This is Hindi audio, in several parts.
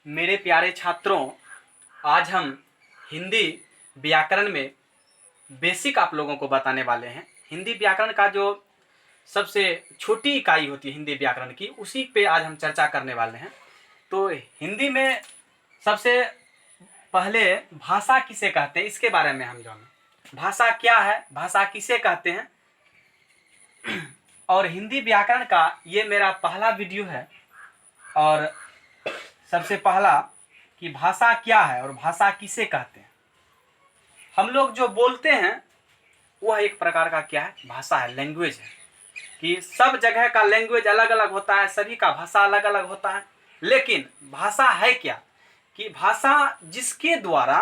मेरे प्यारे छात्रों, आज हम हिंदी व्याकरण में बेसिक आप लोगों को बताने वाले हैं। हिंदी व्याकरण का जो सबसे छोटी इकाई होती है हिंदी व्याकरण की, उसी पे आज हम चर्चा करने वाले हैं। तो हिंदी में सबसे पहले भाषा किसे कहते हैं, इसके बारे में हम जानें। भाषा क्या है, भाषा किसे कहते हैं, और हिंदी व्याकरण का ये मेरा पहला वीडियो है। और सबसे पहला कि भाषा क्या है और भाषा किसे कहते हैं। हम लोग जो बोलते हैं वह एक प्रकार का क्या है, भाषा है, लैंग्वेज है। कि सब जगह का लैंग्वेज अलग अलग होता है, सभी का भाषा अलग अलग होता है। लेकिन भाषा है क्या, कि भाषा जिसके द्वारा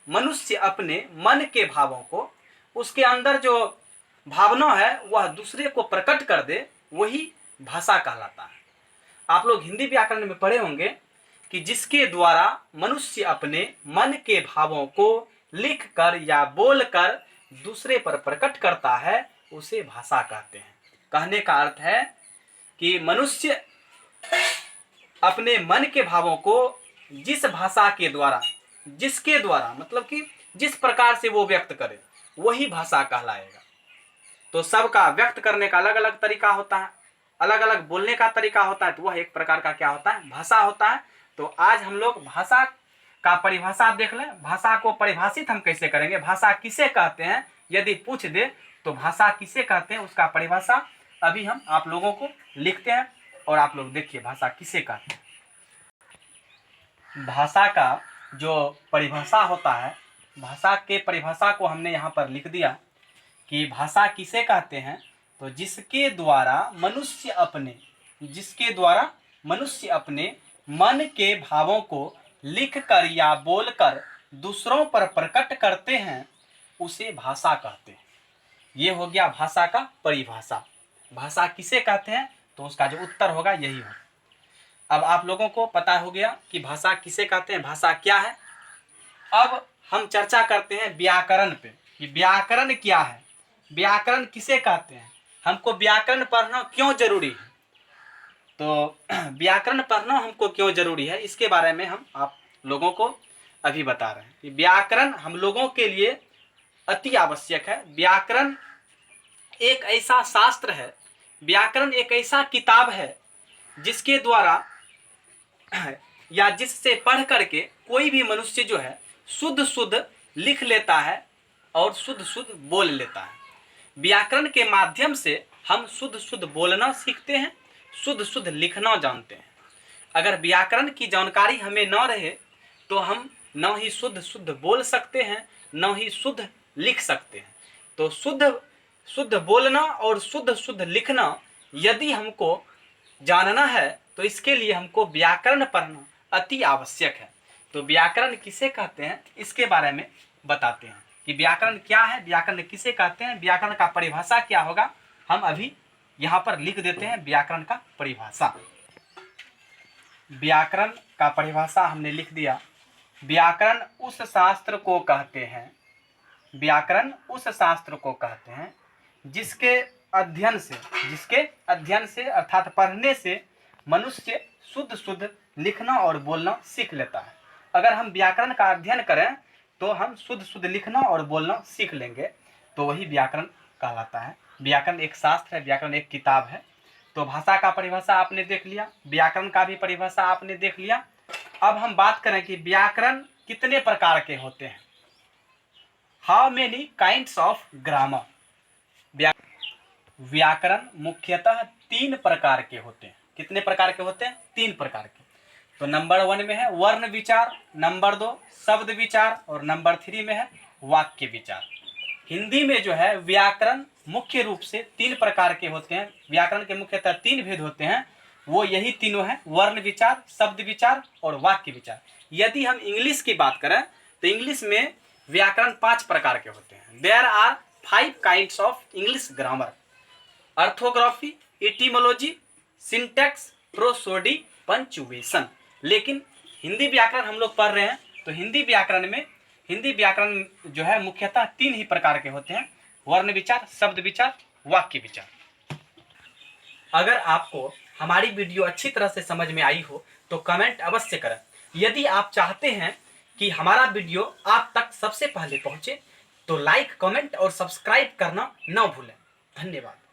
मनुष्य अपने मन के भावों को, उसके अंदर जो भावना है वह दूसरे को प्रकट कर दे, वही भाषा कहलाता है। आप लोग हिंदी व्याकरण में पढ़े होंगे कि जिसके द्वारा मनुष्य अपने मन के भावों को लिख कर या बोल कर दूसरे पर प्रकट करता है, उसे भाषा कहते हैं। कहने का अर्थ है कि मनुष्य अपने मन के भावों को जिस भाषा के द्वारा, जिसके द्वारा मतलब कि जिस प्रकार से वो व्यक्त करे, वही भाषा कहलाएगा। तो सबका व्यक्त करने का अलग अलग तरीका होता है, अलग अलग बोलने का तरीका होता है, तो वह एक प्रकार का क्या होता है, भाषा होता है। तो आज हम लोग भाषा का परिभाषा देख लें। भाषा को परिभाषित हम कैसे करेंगे, भाषा किसे कहते हैं यदि पूछ दे तो भाषा किसे कहते हैं, उसका परिभाषा अभी हम आप लोगों को लिखते हैं और आप लोग देखिए भाषा किसे कहते हैं। भाषा का जो परिभाषा होता है, भाषा के परिभाषा को हमने यहाँ पर लिख दिया कि भाषा किसे कहते हैं, तो जिसके द्वारा मनुष्य अपने मन के भावों को लिखकर या बोलकर दूसरों पर प्रकट करते हैं, उसे भाषा कहते हैं। ये हो गया भाषा का परिभाषा। भाषा किसे कहते हैं, तो उसका जो उत्तर होगा यही होगा। अब आप लोगों को पता हो गया कि भाषा किसे कहते हैं, भाषा क्या है। अब हम चर्चा करते हैं व्याकरण पे कि व्याकरण क्या है, व्याकरण किसे कहते हैं, हमको व्याकरण पढ़ना क्यों जरूरी है। तो व्याकरण पढ़ना हमको क्यों जरूरी है, इसके बारे में हम आप लोगों को अभी बता रहे हैं कि व्याकरण हम लोगों के लिए अति आवश्यक है। व्याकरण एक ऐसा शास्त्र है, व्याकरण एक ऐसा किताब है जिसके द्वारा या जिससे पढ़ करके कोई भी मनुष्य जो है शुद्ध शुद्ध लिख लेता है और शुद्ध शुद्ध बोल लेता है। व्याकरण के माध्यम से हम शुद्ध शुद्ध बोलना सीखते हैं, शुद्ध शुद्ध लिखना जानते हैं। अगर व्याकरण की जानकारी हमें न रहे तो हम न ही शुद्ध शुद्ध बोल सकते हैं, न ही शुद्ध लिख सकते हैं। तो शुद्ध शुद्ध बोलना और शुद्ध शुद्ध लिखना यदि हमको जानना है तो इसके लिए हमको व्याकरण पढ़ना अति आवश्यक है। तो व्याकरण किसे कहते हैं इसके बारे में बताते हैं कि व्याकरण क्या है, व्याकरण किसे कहते हैं, व्याकरण का परिभाषा क्या होगा। हम अभी यहाँ पर लिख देते हैं व्याकरण का परिभाषा। व्याकरण का परिभाषा हमने लिख दिया। व्याकरण उस शास्त्र को कहते हैं, व्याकरण उस शास्त्र को कहते हैं जिसके अध्ययन से अर्थात पढ़ने से मनुष्य शुद्ध शुद्ध लिखना और बोलना सीख लेता है। अगर हम व्याकरण का अध्ययन करें तो हम शुद्ध शुद्ध लिखना और बोलना सीख लेंगे, तो वही व्याकरण कहलाता है। व्याकरण एक शास्त्र है, व्याकरण एक किताब है। तो भाषा का परिभाषा आपने देख लिया, व्याकरण का भी परिभाषा आपने देख लिया। अब हम बात करें कि व्याकरण कितने प्रकार के होते हैं। How many kinds of grammar. व्याकरण मुख्यतः 3 प्रकार के होते हैं। कितने प्रकार के होते हैं, 3 प्रकार के। तो नंबर 1 में है वर्ण विचार, नंबर 2 शब्द विचार और नंबर 3 में है वाक्य विचार। हिंदी में जो है व्याकरण मुख्य रूप से 3 प्रकार के होते हैं। व्याकरण के मुख्यतः 3 भेद होते हैं, वो यही तीनों हैं, वर्ण विचार, शब्द विचार और वाक्य विचार। यदि हम इंग्लिश की बात करें तो इंग्लिश में व्याकरण 5 प्रकार के होते हैं। There are 5 kinds of English grammar: orthography, etymology, syntax, prosody, punctuation. लेकिन हिंदी व्याकरण हम लोग पढ़ रहे हैं तो हिंदी व्याकरण जो है मुख्यतः 3 ही प्रकार के होते हैं: वर्ण विचार, शब्द विचार, वाक्य विचार। अगर आपको हमारी वीडियो अच्छी तरह से समझ में आई हो तो कमेंट अवश्य करें। यदि आप चाहते हैं कि हमारा वीडियो आप तक सबसे पहले पहुंचे तो लाइक, कमेंट और सब्सक्राइब करना न भूलें। धन्यवाद।